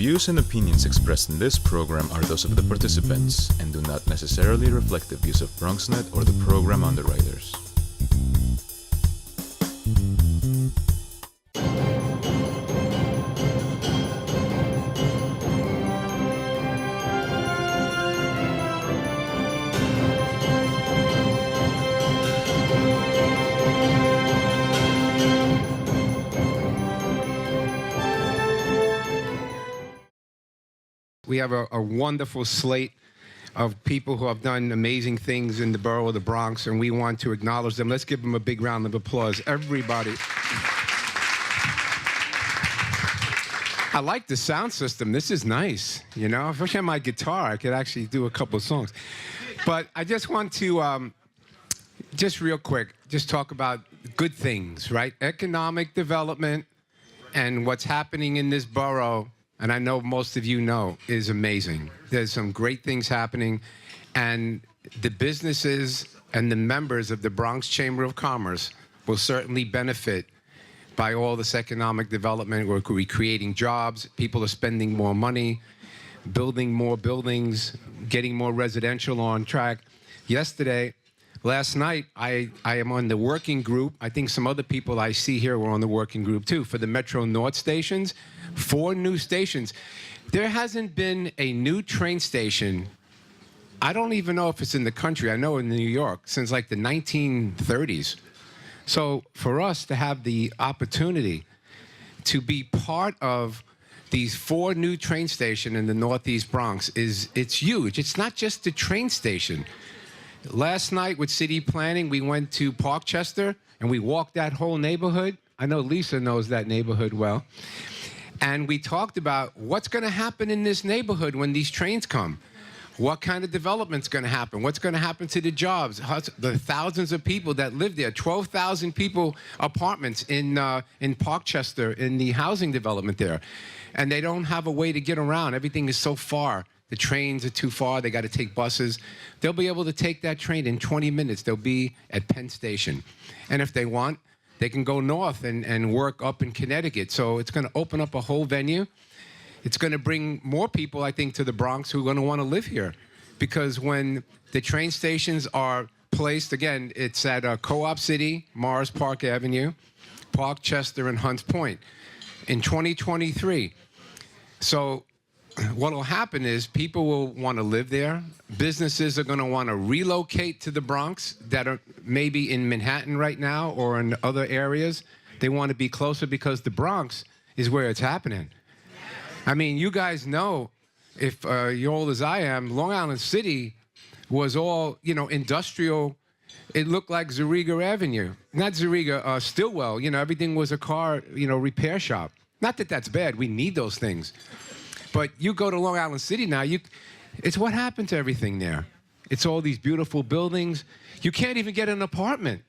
views and opinions expressed in this program are those of the participants and do not necessarily reflect the views of BronxNet or the program underwriters. We have a wonderful slate of people who have done amazing things in the borough of the Bronx, and we want to acknowledge them. Let's give them a big round of applause, everybody. I like the sound system. This is nice. You know, if I had my guitar, I could actually do a couple songs. But I just want to, just real quick, just talk about good things, right? Economic development and what's happening in this borough, and I know most of you know, is amazing. There's some great things happening, and the businesses and the members of the Bronx Chamber of Commerce will certainly benefit by all this economic development. We're creating jobs, people are spending more money, building more buildings, getting more residential on track. Last night, I am on the working group. I think some other people I see here were on the working group too, for the Metro North stations, 4 new stations. There hasn't been a new train station, I don't even know if it's in the country, I know in New York, since like the 1930s. So for us to have the opportunity to be part of these 4 new train stations in the Northeast Bronx it's huge. It's not just the train station. Last night with city planning, we went to Parkchester and we walked that whole neighborhood. I know Lisa knows that neighborhood well. And we talked about what's going to happen in this neighborhood when these trains come. What kind of development's going to happen? What's going to happen to the jobs? The thousands of people that live there, 12,000 people, apartments in Parkchester, in the housing development there. And they don't have a way to get around. Everything is so far. The trains are too far. They got to take buses. They'll be able to take that train in 20 minutes. They'll be at Penn Station. And if they want, they can go north and work up in Connecticut. So it's going to open up a whole venue. It's going to bring more people, I think, to the Bronx who are going to want to live here. Because when the train stations are placed, again, it's at Co-op City, Morris Park Avenue, Parkchester, and Hunts Point in 2023. So what will happen is people will want to live there. Businesses are going to want to relocate to the Bronx that are maybe in Manhattan right now or in other areas. They want to be closer because the Bronx is where it's happening. I mean, you guys know, if you're old as I am, Long Island City was all, you know, industrial. It looked like Zariga Avenue. Not Zariga, Stillwell. You know, everything was a car, you know, repair shop. Not that that's bad. We need those things. But you go to Long Island City now, it's what happened to everything there. It's all these beautiful buildings. You can't even get an apartment.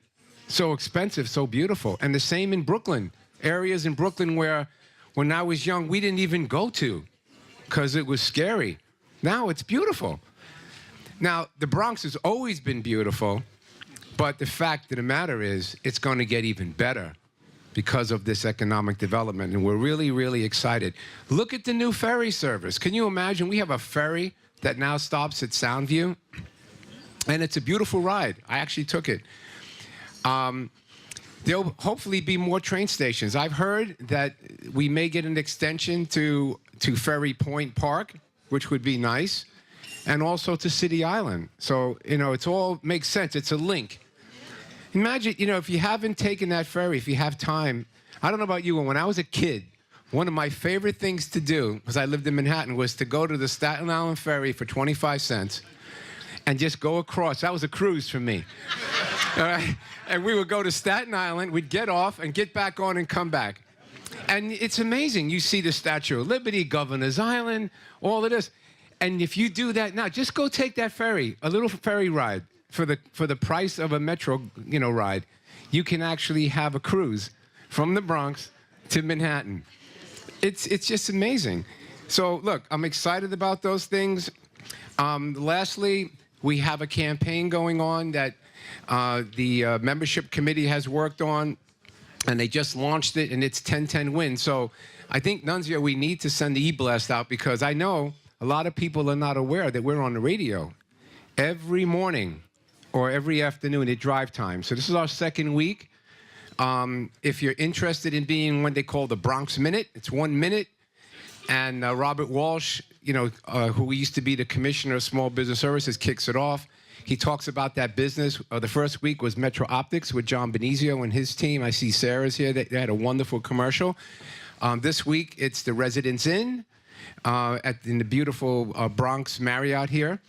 So expensive, so beautiful. And the same in Brooklyn. Areas in Brooklyn where, when I was young, we didn't even go to because it was scary. Now it's beautiful. Now, the Bronx has always been beautiful, but the fact of the matter is it's going to get even better because of this economic development, and we're really, really excited. Look at the new ferry service. Can you imagine? We have a ferry that now stops at Soundview, and it's a beautiful ride. I actually took it. There'll hopefully be more train stations. I've heard that we may get an extension to Ferry Point Park, which would be nice, and also to City Island. So, you know, it's all makes sense. It's a link. Imagine, you know, if you haven't taken that ferry, if you have time, I don't know about you, but when I was a kid, one of my favorite things to do, because I lived in Manhattan, was to go to the Staten Island ferry for 25 cents and just go across. That was a cruise for me. All right? And we would go to Staten Island, we'd get off and get back on and come back. And it's amazing. You see the Statue of Liberty, Governor's Island, all of this. And if you do that now, just go take that ferry, a little ferry ride. For the price of a metro, you know, ride, you can actually have a cruise from the Bronx to Manhattan. It's just amazing. So look, I'm excited about those things. Lastly, we have a campaign going on that the membership committee has worked on, and they just launched it, and it's 10-10 win. So I think, Nunzio, we need to send the e-blast out because I know a lot of people are not aware that we're on the radio every morning or every afternoon at drive time. So this is our second week. If you're interested in being what they call the Bronx Minute, it's 1 minute. And Robert Walsh, who used to be the Commissioner of Small Business Services, kicks it off. He talks about that business. The first week was Metro Optics with John Benizio and his team. I see Sarah's here. They had a wonderful commercial. This week, it's the Residence Inn in the beautiful Bronx Marriott here.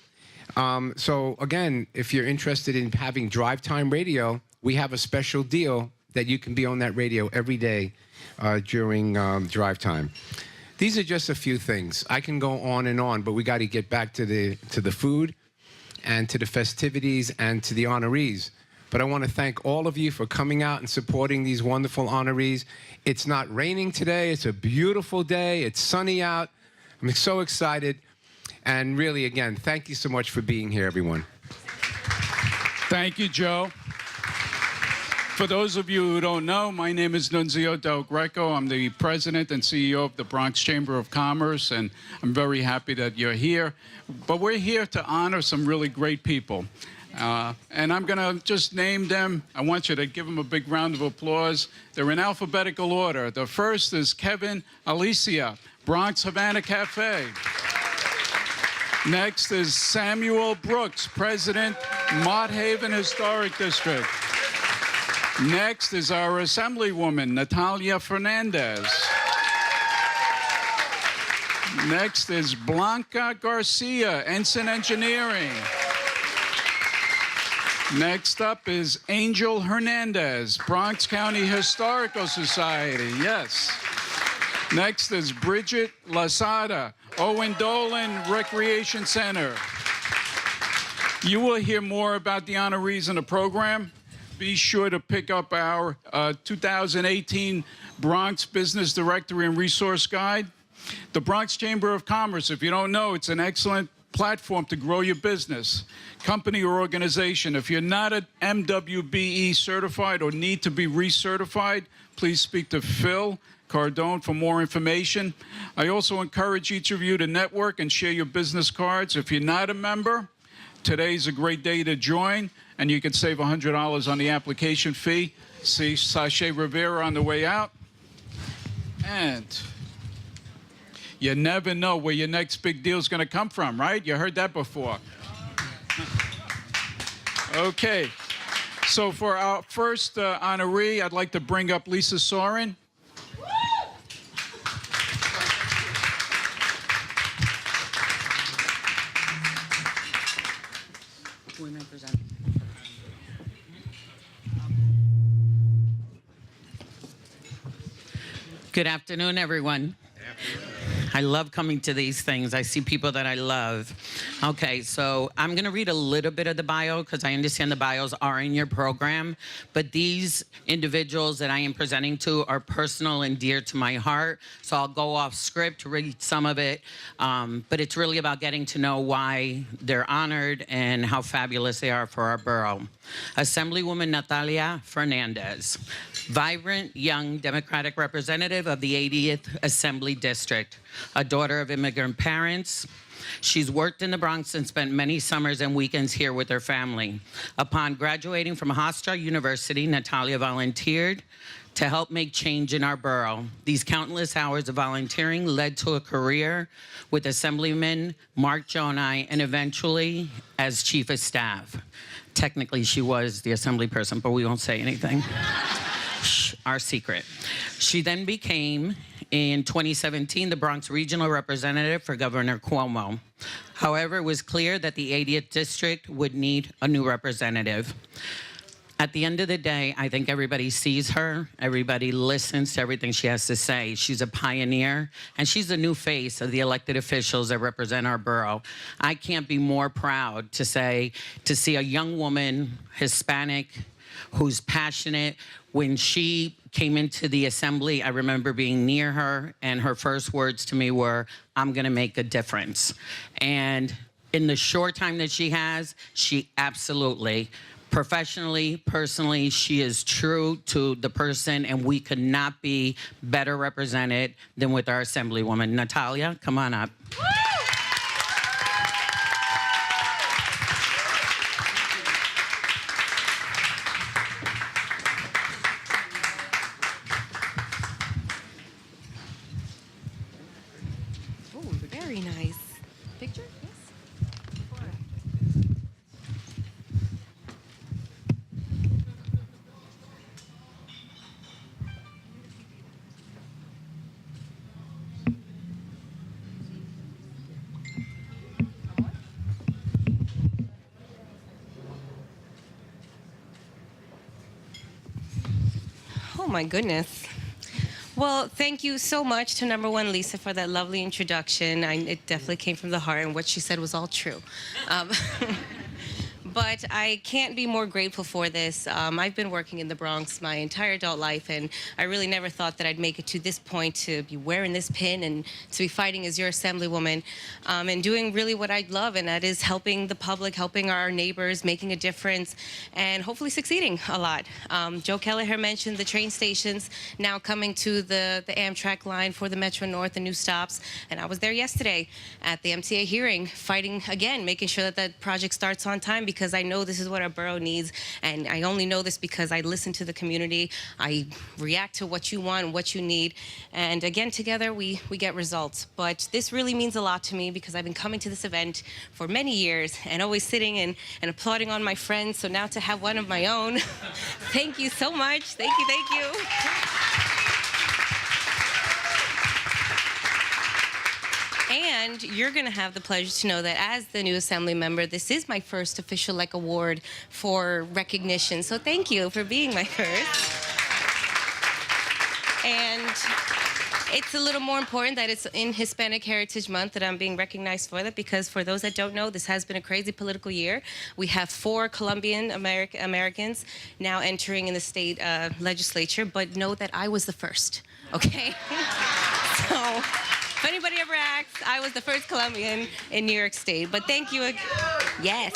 So again, if you're interested in having drive time radio, we have a special deal that you can be on that radio every day during drive time. These are just a few things. I can go on, but we got to get back to the food and to the festivities and to the honorees. But I want to thank all of you for coming out and supporting these wonderful honorees. It's not raining today. It's a beautiful day. It's sunny out. I'm so excited. And really, again, thank you so much for being here, everyone. Thank you, Joe. For those of you who don't know, my name is Nunzio Del Greco. I'm the president and CEO of the Bronx Chamber of Commerce, and I'm very happy that you're here. But we're here to honor some really great people. And I'm going to just name them. I want you to give them a big round of applause. They're in alphabetical order. The first is Kevin Alicia, Bronx Havana Cafe. Next is Samuel Brooks, President, Mott Haven Historic District. Next is our Assemblywoman, Natalia Fernandez. Next is Blanca Garcia, Ensign Engineering. Next up is Angel Hernandez, Bronx County Historical Society, yes. Next is Bridget Lasada, Owen Dolan Recreation Center. You will hear more about the honorees in the program. Be sure to pick up our 2018 Bronx Business Directory and Resource Guide. The Bronx Chamber of Commerce, if you don't know, it's an excellent platform to grow your business, company or organization. If you're not an MWBE certified or need to be recertified, please speak to Phil Cardone for more information. I also encourage each of you to network and share your business cards. If you're not a member, today's a great day to join, and you can save $100 on the application fee. See Sachet Rivera on the way out. And you never know where your next big deal is going to come from, right? You heard that before. Okay. So for our first honoree, I'd like to bring up Lisa Soren. Women present. Good afternoon, everyone. I love coming to these things. I see people that I love. Okay, so I'm going to read a little bit of the bio because I understand the bios are in your program. But these individuals that I am presenting to are personal and dear to my heart. So I'll go off script, read some of it. But it's really about getting to know why they're honored and how fabulous they are for our borough. Assemblywoman Natalia Fernandez, vibrant, young Democratic representative of the 80th Assembly District, a daughter of immigrant parents. She's worked in the Bronx and spent many summers and weekends here with her family. Upon graduating from Hofstra University, Natalia volunteered to help make change in our borough. These countless hours of volunteering led to a career with Assemblyman Mark Jonai and eventually as Chief of Staff. Technically, she was the assembly person, but we won't say anything. Shh, our secret. She then became, in 2017, the Bronx Regional Representative for Governor Cuomo. However, it was clear that the 80th District would need a new representative. At the end of the day, I think everybody sees her, everybody listens to everything she has to say. She's a pioneer, and she's the new face of the elected officials that represent our borough. I can't be more proud to see a young woman, Hispanic, who's passionate. When she came into the assembly, I remember being near her, and her first words to me were, "I'm gonna make a difference." And in the short time that she has, she absolutely Professionally, personally, she is true to the person, and we could not be better represented than with our Assemblywoman. Natalia, come on up. Oh, very nice. Picture? Yes. Oh my goodness. Well, thank you so much to number one, Lisa, for that lovely introduction. It definitely came from the heart, and what she said was all true. But I can't be more grateful for this. I've been working in the Bronx my entire adult life, and I really never thought that I'd make it to this point, to be wearing this pin and to be fighting as your Assemblywoman, and doing really what I love, and that is helping the public, helping our neighbors, making a difference, and hopefully succeeding a lot. Joe Kelleher mentioned the train stations now coming to the Amtrak line for the Metro North, the new stops, and I was there yesterday at the MTA hearing, fighting again, making sure that that project starts on time, because I know this is what our borough needs, and I only know this because I listen to the community. I react to what you want and what you need, and again, together we get results. But this really means a lot to me because I've been coming to this event for many years and always sitting and applauding on my friends, so now to have one of my own, thank you so much. Thank you, thank you. And you're going to have the pleasure to know that as the new Assembly member, this is my first official award for recognition. So thank you for being my first. And it's a little more important that it's in Hispanic Heritage Month that I'm being recognized for that, because for those that don't know, this has been a crazy political year. We have 4 Colombian Americans now entering in the state legislature, but know that I was the first, okay? So if anybody ever asks, I was the first Colombian in New York State. But thank you. Yes.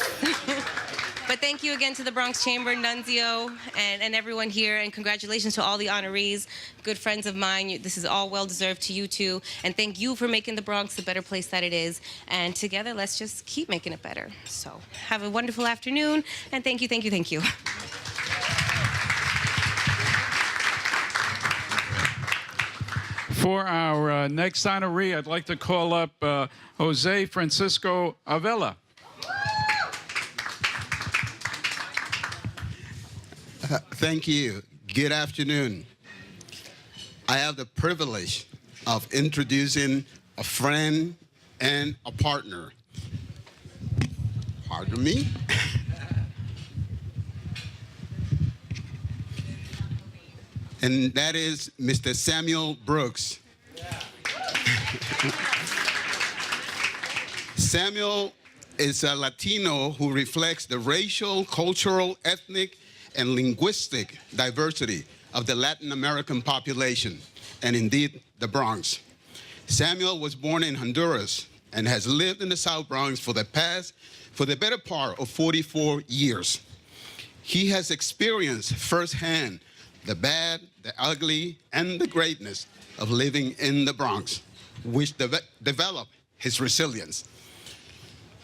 But thank you again to the Bronx Chamber, Nunzio, and everyone here. And congratulations to all the honorees, good friends of mine. This is all well-deserved to you, too. And thank you for making the Bronx the better place that it is. And together, let's just keep making it better. So have a wonderful afternoon. And thank you, thank you, thank you. For our next honoree, I'd like to call up Jose Francisco Avella. Thank you. Good afternoon. I have the privilege of introducing a friend and a partner. Pardon me? And that is Mr. Samuel Brooks. Samuel is a Latino who reflects the racial, cultural, ethnic, and linguistic diversity of the Latin American population, and indeed the Bronx. Samuel was born in Honduras and has lived in the South Bronx for the better part of 44 years. He has experienced firsthand the bad, the ugly, and the greatness of living in the Bronx, which developed his resilience.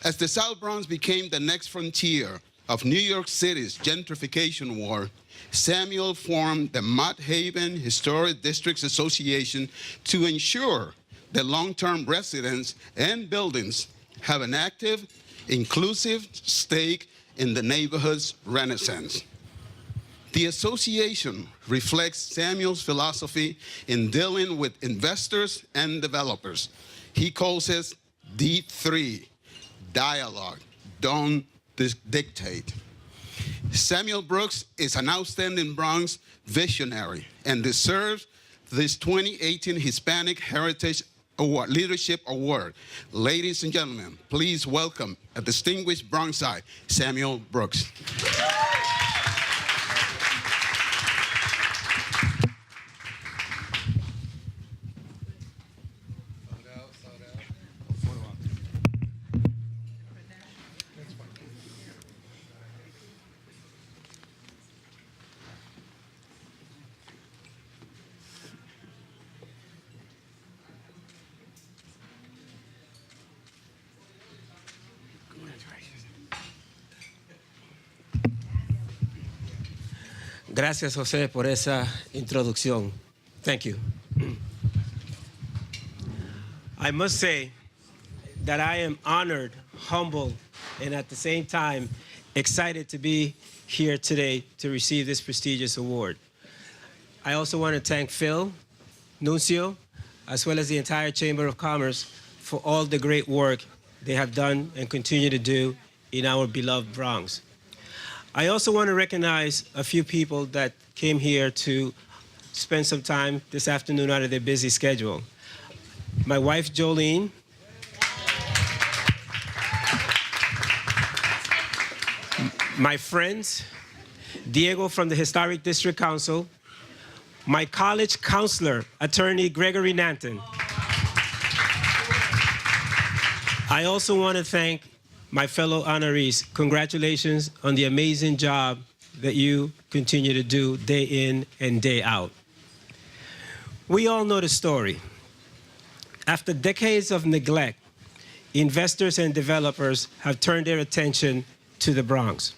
As the South Bronx became the next frontier of New York City's gentrification war, Samuel formed the Mott Haven Historic Districts Association to ensure that long-term residents and buildings have an active, inclusive stake in the neighborhood's renaissance. The association reflects Samuel's philosophy in dealing with investors and developers. He calls it D3, dialogue, don't dictate. Samuel Brooks is an outstanding Bronx visionary and deserves this 2018 Hispanic Heritage Award, Leadership Award. Ladies and gentlemen, please welcome a distinguished Bronxite, Samuel Brooks. Gracias, José, por esa introducción. Thank you. I must say that I am honored, humbled, and at the same time excited to be here today to receive this prestigious award. I also want to thank Phil, Nuncio, as well as the entire Chamber of Commerce for all the great work they have done and continue to do in our beloved Bronx. I also want to recognize a few people that came here to spend some time this afternoon out of their busy schedule. My wife, Jolene. My friends, Diego from the Historic District Council, my college counselor, attorney Gregory Nanton. I also want to thank my fellow honorees. Congratulations on the amazing job that you continue to do day in and day out. We all know the story. After decades of neglect, investors and developers have turned their attention to the Bronx.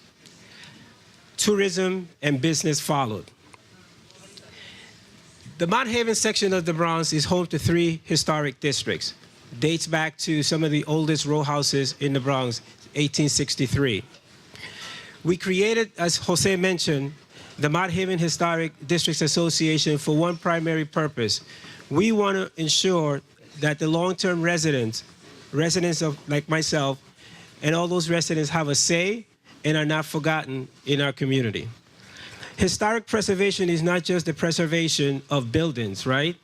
Tourism and business followed. The Mount Haven section of the Bronx is home to 3 historic districts. Dates back to some of the oldest row houses in the Bronx, 1863. We created, as Jose mentioned, the Mount Haven Historic Districts Association for one primary purpose. We want to ensure that the long-term residents of like myself, and all those residents have a say and are not forgotten in our community. Historic preservation is not just the preservation of buildings, right?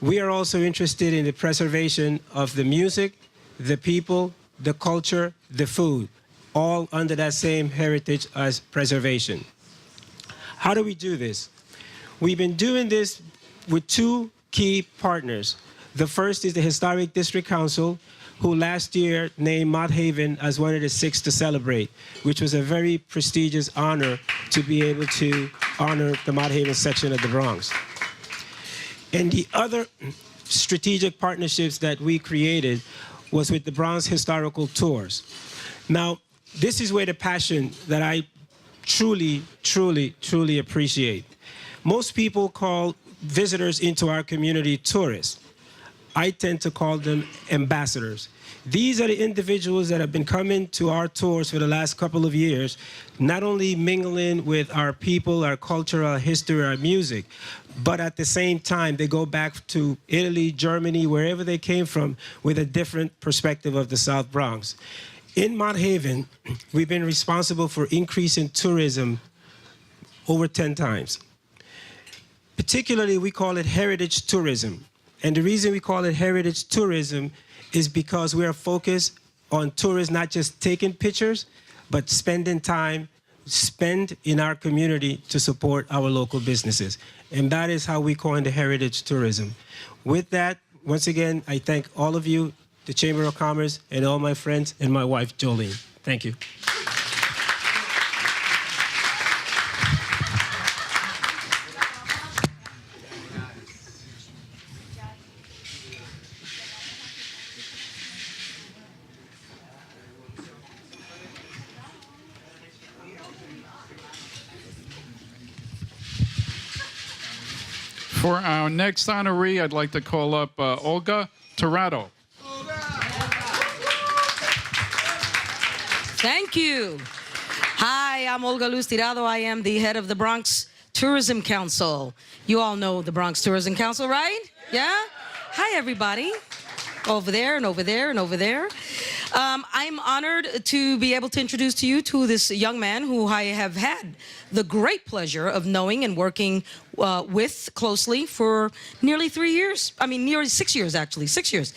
We are also interested in the preservation of the music, the people, the culture, the food, all under that same heritage as preservation. How do we do this? We've been doing this with 2 key partners. The first is the Historic District Council, who last year named Mount Haven as one of the 6 to celebrate, which was a very prestigious honor to be able to honor the Mount Haven section of the Bronx. And the other strategic partnerships that we created was with the Bronx Historical Tours. Now, this is where the passion that I truly, truly, truly appreciate. Most people call visitors into our community tourists. I tend to call them ambassadors. These are the individuals that have been coming to our tours for the last couple of years, not only mingling with our people, our culture, our history, our music, but at the same time, they go back to Italy, Germany, wherever they came from, with a different perspective of the South Bronx. In Mount Haven, we've been responsible for increasing tourism over 10 times. Particularly, we call it heritage tourism. And the reason we call it heritage tourism is because we are focused on tourists not just taking pictures, but spending time spent in our community to support our local businesses. And that is how we coin the heritage tourism. With that, once again, I thank all of you, the Chamber of Commerce, and all my friends, and my wife, Jolene. Thank you. For our next honoree, I'd like to call up Olga Tirado. Thank you. Hi, I'm Olga Luz Tirado. I am the head of the Bronx Tourism Council. You all know the Bronx Tourism Council, right? Yeah? Hi, everybody. Over there and over there and over there. I'm honored to be able to introduce to you to this young man who I have had the great pleasure of knowing and working with closely for nearly 3 years. I mean, nearly 6 years, actually, 6 years.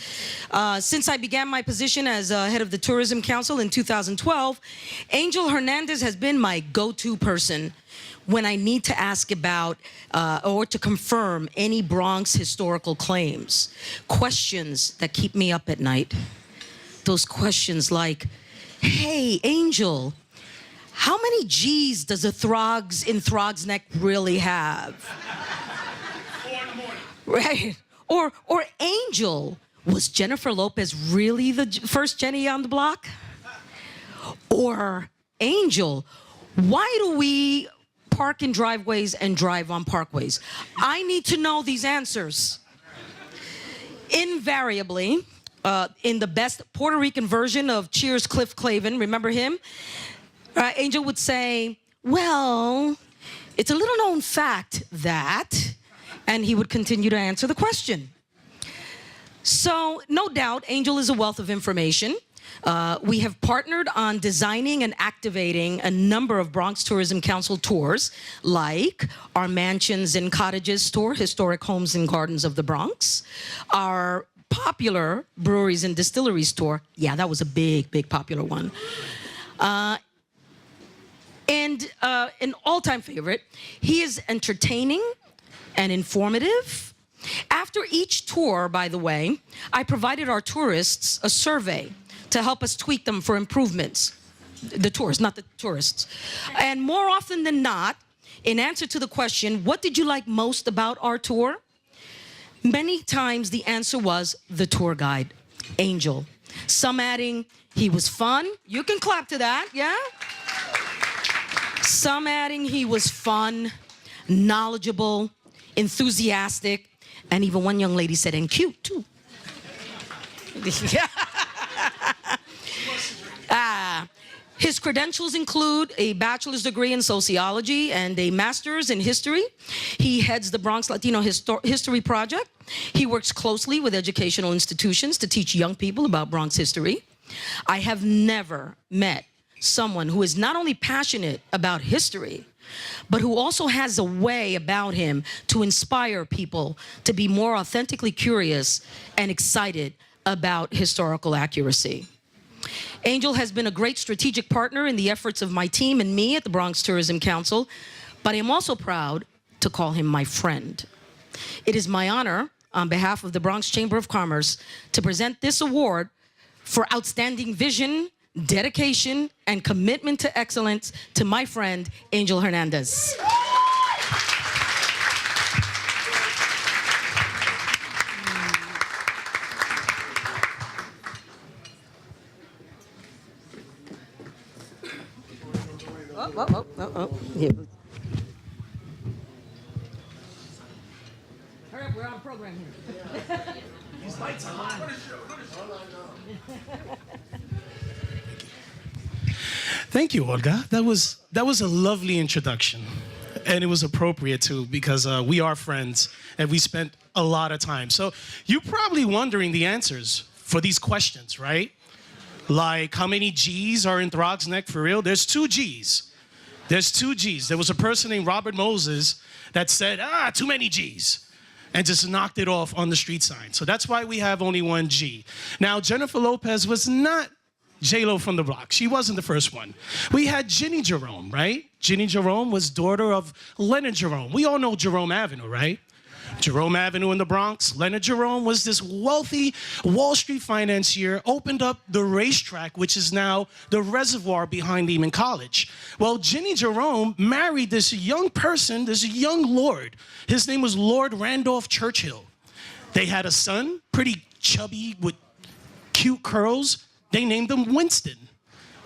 Since I began my position as head of the Tourism Council in 2012, Angel Hernandez has been my go-to person when I need to ask about or to confirm any Bronx historical claims, questions that keep me up at night. Those questions like, hey, Angel, how many G's does a Throgs in Throgs Neck really have? 4 in the morning. Right. Or Angel, was Jennifer Lopez really the first Jenny on the block? Or Angel, why do we park in driveways and drive on parkways? I need to know these answers. Invariably, in the best Puerto Rican version of Cheers Cliff Clavin, remember him? Angel would say, well, it's a little known fact that, and he would continue to answer the question. So, no doubt, Angel is a wealth of information. We have partnered on designing and activating a number of Bronx Tourism Council tours, like our Mansions and Cottages tour, Historic Homes and Gardens of the Bronx, our popular Breweries and Distilleries tour. Yeah, that was a big, big popular one. And an all-time favorite, he is entertaining and informative. After each tour, by the way, I provided our tourists a survey to help us tweak them for improvements. The tours, not the tourists. And more often than not, in answer to the question, what did you like most about our tour? Many times the answer was the tour guide, Angel. Some adding, he was fun. You can clap to that, yeah? Some adding, he was fun, knowledgeable, enthusiastic, and even one young lady said, and cute too. His credentials include a bachelor's degree in sociology and a master's in history. He heads the Bronx Latino History Project. He works closely with educational institutions to teach young people about Bronx history. I have never met someone who is not only passionate about history, but who also has a way about him to inspire people to be more authentically curious and excited about historical accuracy. Angel has been a great strategic partner in the efforts of my team and me at the Bronx Tourism Council, but I am also proud to call him my friend. It is my honor, on behalf of the Bronx Chamber of Commerce, to present this award for outstanding vision, dedication, and commitment to excellence to my friend, Angel Hernandez. Here. Hurry up, we're on program here. These lights are on. Thank you, Olga. That was a lovely introduction, and it was appropriate too because we are friends and we spent a lot of time. So you're probably wondering the answers for these questions, right? Like how many G's are in BronxNet for real? There's 2 G's. There's 2 G's. There was a person named Robert Moses that said, too many G's, and just knocked it off on the street sign. So that's why we have only 1 G. Now, Jennifer Lopez was not J-Lo from the block. She wasn't the first one. We had Ginny Jerome, right? Ginny Jerome was daughter of Leonard Jerome. We all know Jerome Avenue, right? Jerome Avenue in the Bronx. Leonard Jerome was this wealthy Wall Street financier, opened up the racetrack, which is now the reservoir behind Lehman College. Well, Ginny Jerome married this young person, this young lord. His name was Lord Randolph Churchill. They had a son, pretty chubby with cute curls. They named him Winston.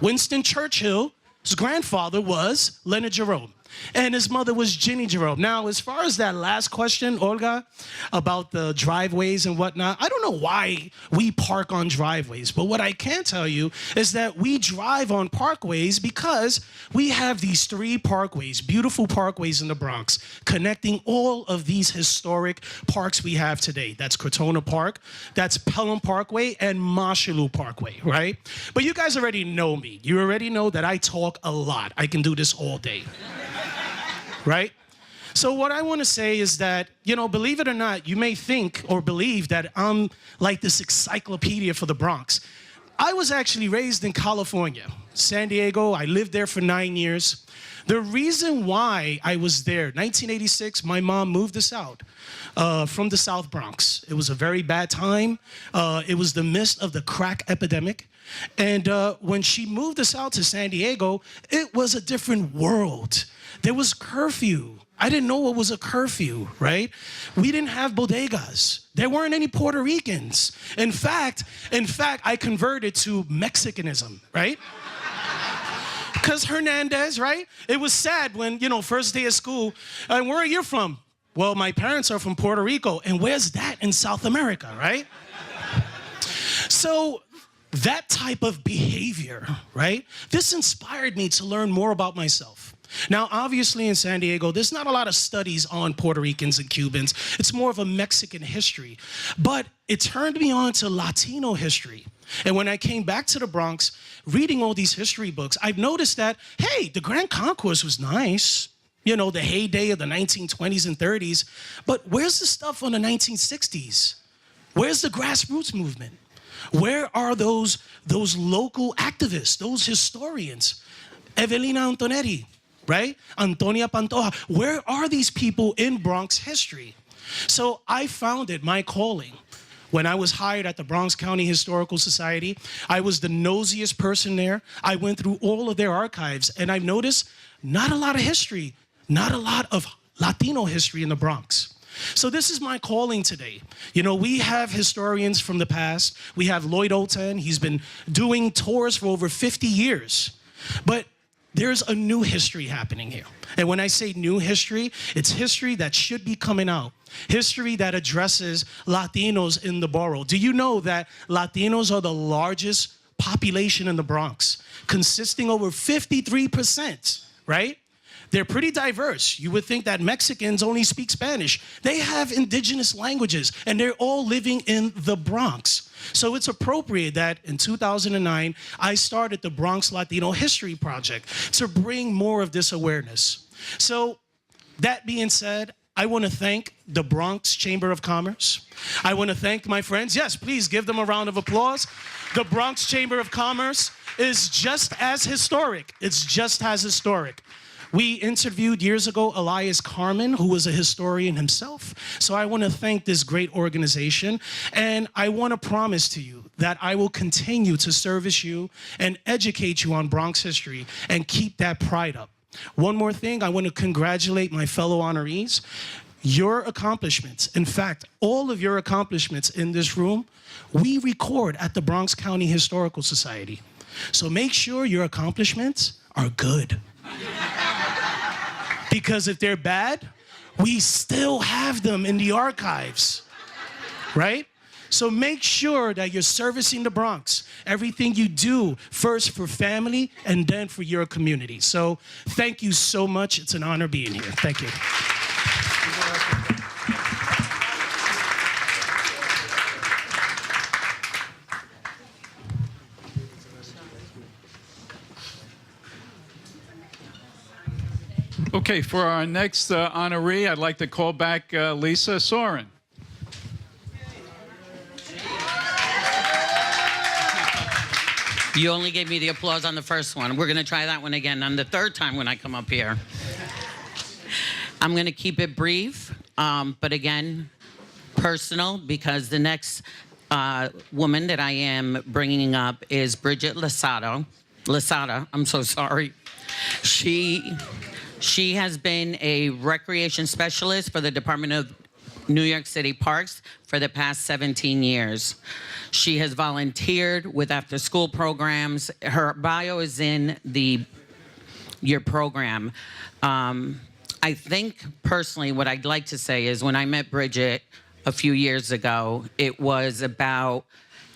Winston Churchill's grandfather was Leonard Jerome, and his mother was Ginny Jerome. Now, as far as that last question, Olga, about the driveways and whatnot, I don't know why we park on driveways, but what I can tell you is that we drive on parkways because we have these 3 parkways, beautiful parkways in the Bronx, connecting all of these historic parks we have today. That's Crotona Park, that's Pelham Parkway, and Marshallou Parkway, right? But you guys already know me. You already know that I talk a lot. I can do this all day. Right? So what I want to say is that, you know, believe it or not, you may think or believe that I'm like this encyclopedia for the Bronx. I was actually raised in California, San Diego. I lived there for 9 years. The reason why I was there, 1986, my mom moved us out from the South Bronx. It was a very bad time. It was the midst of the crack epidemic. And when she moved us out to San Diego, it was a different world. There was curfew. I didn't know what was a curfew, right? We didn't have bodegas. There weren't any Puerto Ricans. In fact, I converted to Mexicanism, right? Because Hernandez, right? It was sad when, first day of school, and where are you from? Well, my parents are from Puerto Rico. And where's that in South America, right? So that type of behavior, right? This inspired me to learn more about myself. Now, obviously in San Diego, there's not a lot of studies on Puerto Ricans and Cubans. It's more of a Mexican history. But it turned me on to Latino history. And when I came back to the Bronx, reading all these history books, I've noticed that, hey, the Grand Concourse was nice. The heyday of the 1920s and 30s. But where's the stuff on the 1960s? Where's the grassroots movement? Where are those local activists, those historians? Evelina Antonetti, right? Antonia Pantoja. Where are these people in Bronx history? So I found it my calling. When I was hired at the Bronx County Historical Society, I was the nosiest person there. I went through all of their archives, and I've noticed not a lot of history, not a lot of Latino history in the Bronx. So this is my calling today. We have historians from the past. We have Lloyd Olten. He's been doing tours for over 50 years. But there's a new history happening here. And when I say new history, it's history that should be coming out. History that addresses Latinos in the borough. Do you know that Latinos are the largest population in the Bronx, consisting over 53%, right? They're pretty diverse. You would think that Mexicans only speak Spanish. They have indigenous languages, and they're all living in the Bronx. So it's appropriate that in 2009, I started the Bronx Latino History Project to bring more of this awareness. So that being said, I want to thank the Bronx Chamber of Commerce. I want to thank my friends. Yes, please give them a round of applause. The Bronx Chamber of Commerce is just as historic. It's just as historic. We interviewed years ago Elias Carmen, who was a historian himself. So I want to thank this great organization. And I want to promise to you that I will continue to service you and educate you on Bronx history and keep that pride up. One more thing, I want to congratulate my fellow honorees. Your accomplishments, in fact, all of your accomplishments in this room, we record at the Bronx County Historical Society. So make sure your accomplishments are good. Because if they're bad, we still have them in the archives, right? So make sure that you're servicing the Bronx. Everything you do, first for family and then for your community. So thank you so much. It's an honor being here. Thank you. Okay, for our next honoree, I'd like to call back Lisa Soren. You only gave me the applause on the first one. We're going to try that one again on the third time when I come up here. I'm going to keep it brief, but again, personal, because the next woman that I am bringing up is Bridget Lasada, I'm so sorry. She has been a recreation specialist for the Department of New York City Parks for the past 17 years. She has volunteered with after-school programs. Her bio is in your program. I think personally what I'd like to say is when I met Bridget a few years ago, it was about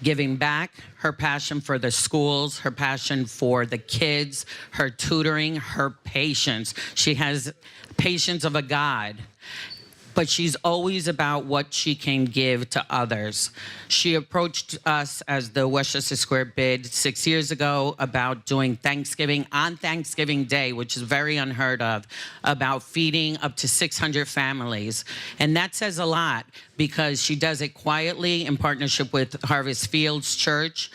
giving back, her passion for the schools, her passion for the kids, her tutoring, her patience. She has patience of a god, but she's always about what she can give to others. She approached us as the Westchester Square bid 6 years ago about doing Thanksgiving on Thanksgiving Day, which is very unheard of, about feeding up to 600 families. And that says a lot because she does it quietly in partnership with Harvest Fields Church.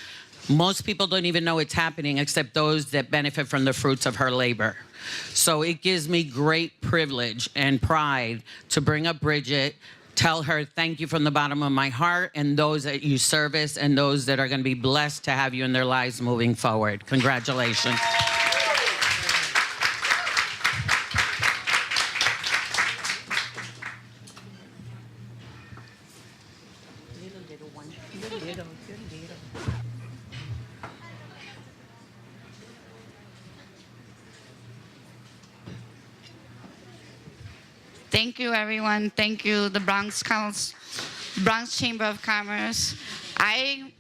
Most people don't even know it's happening except those that benefit from the fruits of her labor. So it gives me great privilege and pride to bring up Bridget, tell her thank you from the bottom of my heart, and those that you service and those that are going to be blessed to have you in their lives moving forward. Congratulations. Thank you, everyone. Thank you, the Bronx Chamber of Commerce. I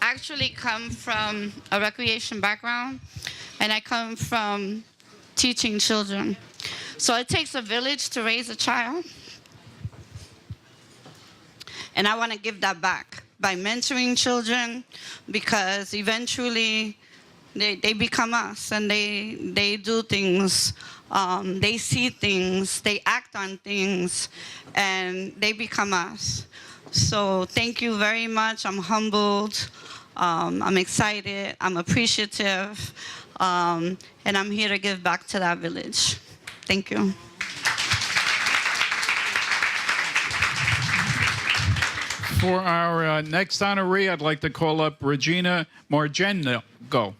actually come from a recreation background, and I come from teaching children. So it takes a village to raise a child, and I want to give that back by mentoring children, because eventually they become us, and they do things, they see things, they act on things, and they become us. So thank you very much. I'm humbled, I'm excited, I'm appreciative, and I'm here to give back to that village. Thank you. For our next honoree, I'd like to call up Regina Margeno. Go.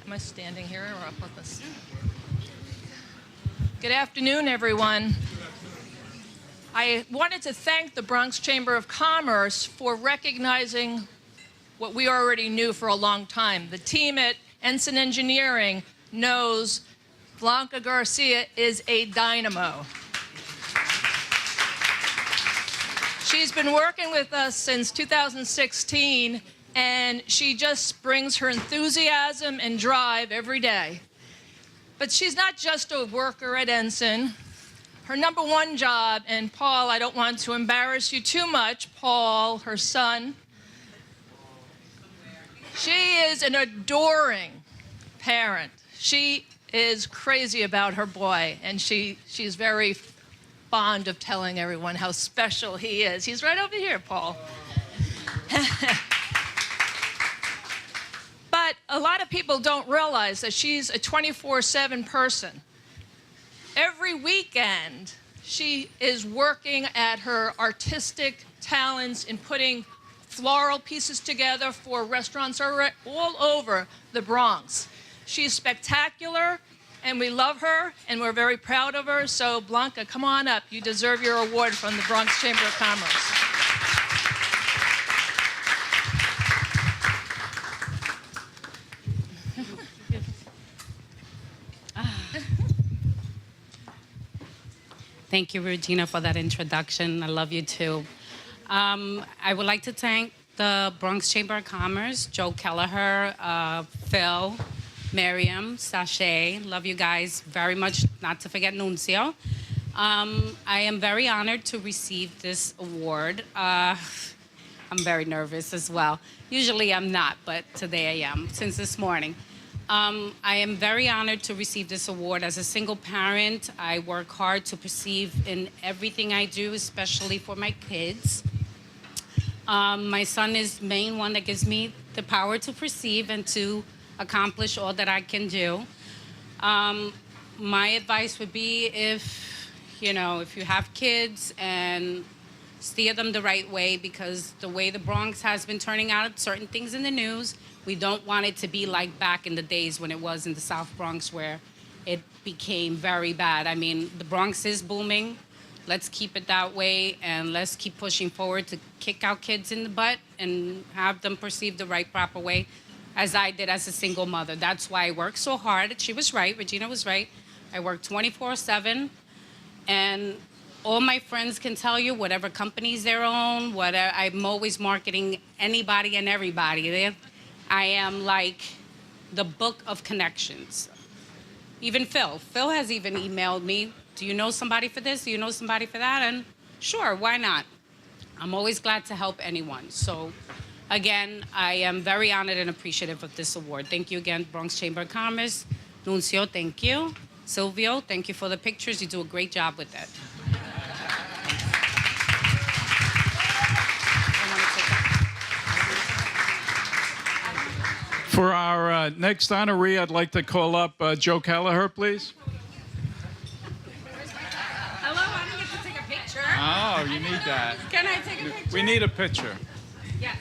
Am I standing here or up with this? Good afternoon, everyone. I wanted to thank the Bronx Chamber of Commerce for recognizing what we already knew for a long time. The team at Ensign Engineering knows Blanca Garcia is a dynamo. She's been working with us since 2016, and she just brings her enthusiasm and drive every day. But she's not just a worker at Ensign. Her number one job, and Paul, I don't want to embarrass you too much, Paul, her son, she is an adoring parent. She is crazy about her boy, and she's very fond of telling everyone how special he is. He's right over here, Paul. But a lot of people don't realize that she's a 24/7 person. Every weekend, she is working at her artistic talents in putting floral pieces together for restaurants all over the Bronx. She's spectacular, and we love her, and we're very proud of her. So, Blanca, come on up. You deserve your award from the Bronx Chamber of Commerce. Thank you, Regina, for that introduction. I love you, too. I would like to thank the Bronx Chamber of Commerce, Joe Kelleher, Phil, Miriam, Sashay. Love you guys very much, not to forget Nuncio. I am very honored to receive this award. I'm very nervous as well. Usually I'm not, but today I am, since this morning. I am very honored to receive this award. As a single parent, I work hard to perceive in everything I do, especially for my kids. My son is the main one that gives me the power to perceive and to accomplish all that I can do. My advice would be if you have kids, and steer them the right way, because the way the Bronx has been turning out certain things in the news, we don't want it to be like back in the days when it was in the South Bronx, where it became very bad. I mean, the Bronx is booming. Let's keep it that way, and let's keep pushing forward to kick our kids in the butt and have them perceive the right, proper way, as I did as a single mother. That's why I work so hard. She was right. Regina was right. I work 24/7, and all my friends can tell you, whatever companies they're on, whatever, I'm always marketing anybody and everybody. I am like the book of connections. Even Phil. Phil has even emailed me, do you know somebody for this? Do you know somebody for that? And sure, why not? I'm always glad to help anyone. So again, I am very honored and appreciative of this award. Thank you again, Bronx Chamber of Commerce. Nuncio, thank you. Silvio, thank you for the pictures. You do a great job with that. For our next honoree, I'd like to call up Joe Kelleher, please. Hello, I didn't get to take a picture. Oh, you need that. Can I take a picture? We need a picture. Yes.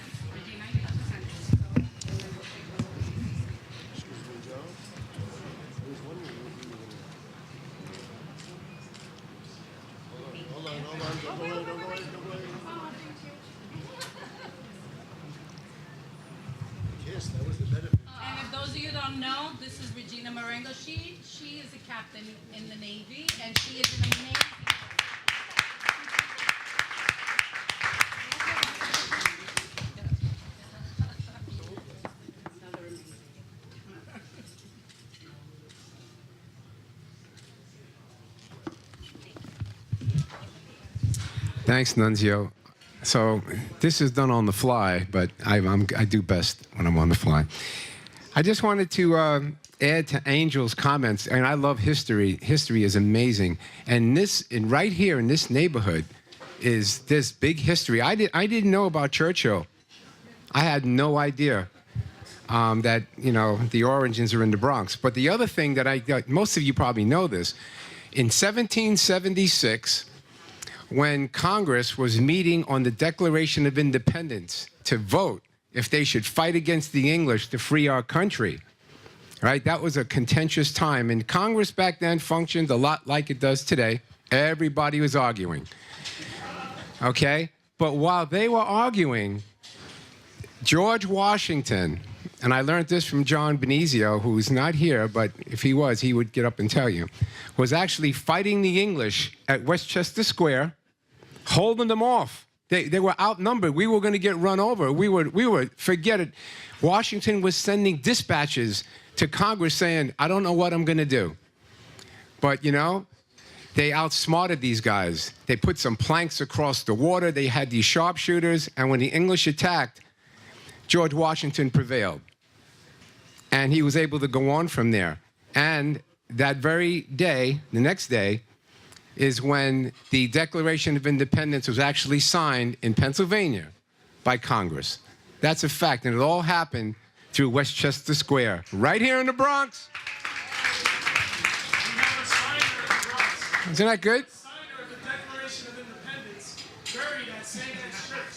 And if those of you don't know, this is Regina Marengo. She is a captain in the Navy, and she is an amazing. Thanks, Nunzio. So this is done on the fly, but I do best when I'm on the fly. I just wanted to add to Angel's comments, and I love history. History is amazing, and right here in this neighborhood is this big history. I didn't know about Churchill. I had no idea that the origins are in the Bronx. But the other thing that most of you probably know this, in 1776. When Congress was meeting on the Declaration of Independence to vote if they should fight against the English to free our country, right? That was a contentious time. And Congress back then functioned a lot like it does today. Everybody was arguing, okay? But while they were arguing, George Washington, and I learned this from John Benizio, who's not here, but if he was, he would get up and tell you, was actually fighting the English at Westchester Square, holding them off. They were outnumbered. We were going to get run over. We were, forget it. Washington was sending dispatches to Congress saying, I don't know what I'm going to do. But, they outsmarted these guys. They put some planks across the water. They had these sharpshooters. And when the English attacked, George Washington prevailed. And he was able to go on from there. And that very day, the next day, is when the Declaration of Independence was actually signed in Pennsylvania by Congress. That's a fact, and it all happened through Westchester Square, right here in the Bronx. Isn't that good?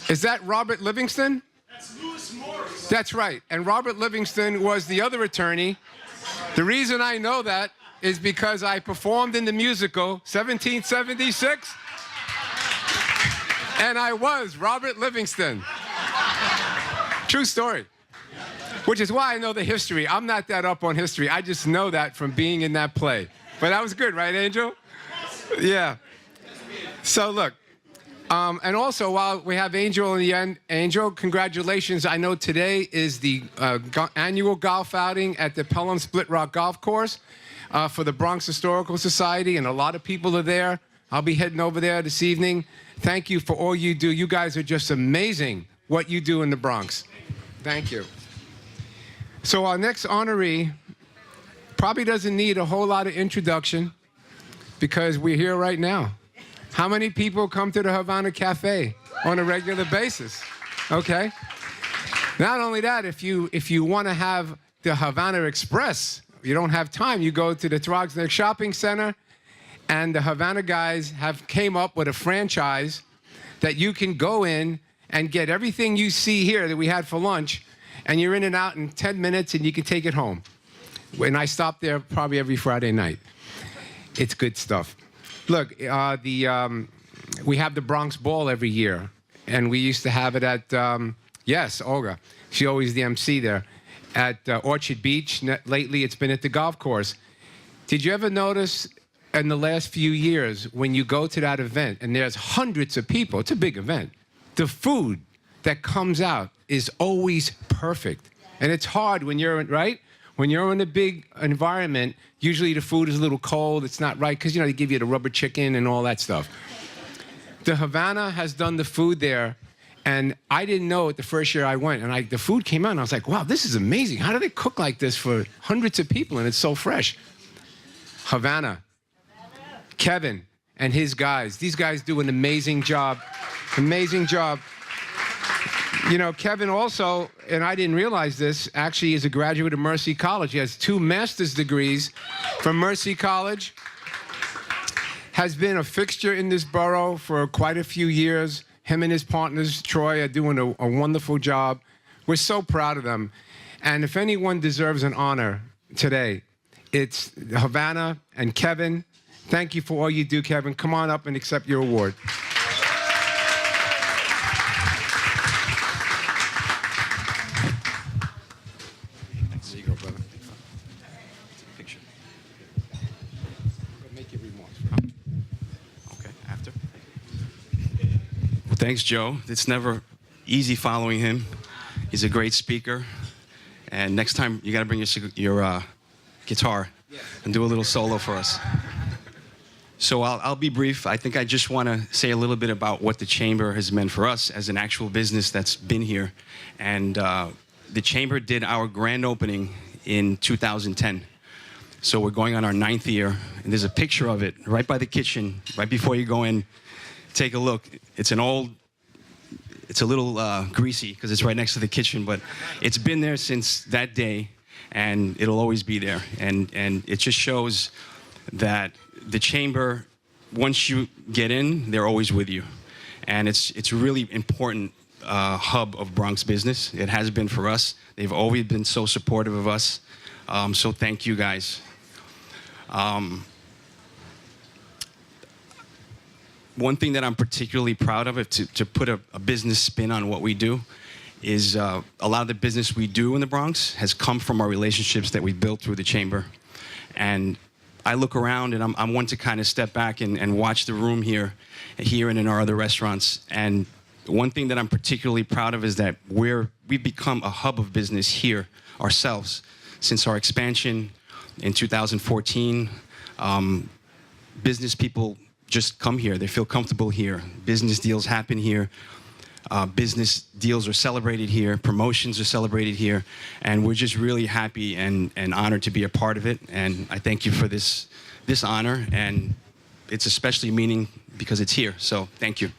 Is that Robert Livingston? That's Lewis Morris. That's right, and Robert Livingston was the other attorney. The reason I know that is because I performed in the musical 1776, and I was Robert Livingston. True story. Which is why I know the history. I'm not that up on history. I just know that from being in that play. But that was good, right, Angel? Yeah. So look, and also while we have Angel in the end, Angel, congratulations. I know today is the annual golf outing at the Pelham Split Rock Golf Course. For the Bronx Historical Society, and a lot of people are there. I'll be heading over there this evening. Thank you for all you do. You guys are just amazing what you do in the Bronx. Thank you. So our next honoree probably doesn't need a whole lot of introduction because we're here right now. How many people come to the Havana Cafe on a regular basis? Okay. Not only that, if you want to have the Havana Express, you don't have time, you go to the Bronxnet Shopping Center, and the Havana guys came up with a franchise that you can go in and get everything you see here that we had for lunch, and you're in and out in 10 minutes, and you can take it home. And I stop there probably every Friday night. It's good stuff. Look, we have the Bronx Ball every year, and we used to have it at, yes, Olga. She's always the MC there. At Orchard Beach. Lately, it's been at the golf course. Did you ever notice in the last few years when you go to that event and there's hundreds of people, it's a big event, the food that comes out is always perfect. And it's hard when you're, right? When you're in a big environment, usually the food is a little cold, it's not right, because, they give you the rubber chicken and all that stuff. The Havana has done the food there. And I didn't know it the first year I went. And the food came out, and I was like, wow, this is amazing. How do they cook like this for hundreds of people, and it's so fresh? Havana, Kevin, and his guys. These guys do an amazing job. Amazing job. Kevin also, and I didn't realize this, actually is a graduate of Mercy College. He has 2 master's degrees from Mercy College. Has been a fixture in this borough for quite a few years. Him and his partners, Troy, are doing a wonderful job. We're so proud of them. And if anyone deserves an honor today, it's Havana and Kevin. Thank you for all you do, Kevin. Come on up and accept your award. Thanks, Joe. It's never easy following him. He's a great speaker. And next time, you got to bring your guitar and do a little solo for us. So I'll be brief. I think I just want to say a little bit about what the Chamber has meant for us as an actual business that's been here. And the Chamber did our grand opening in 2010. So we're going on our 9th year. And there's a picture of it right by the kitchen, right before you go in. Take a look. It's a little greasy because it's right next to the kitchen, but it's been there since that day, and it'll always be there. And it just shows that the Chamber, once you get in, they're always with you. And it's a really important hub of Bronx business. It has been for us. They've always been so supportive of us. So thank you guys. One thing that I'm particularly proud of, to put a business spin on what we do, is a lot of the business we do in the Bronx has come from our relationships that we built through the Chamber. And I look around, and I'm one to kind of step back and watch the room here and in our other restaurants. And one thing that I'm particularly proud of is that we've become a hub of business here ourselves. Since our expansion in 2014, business people just come here. They feel comfortable here. Business deals happen here. Business deals are celebrated here. Promotions are celebrated here. And we're just really happy and honored to be a part of it. And I thank you for this honor. And it's especially meaning because it's here. So thank you.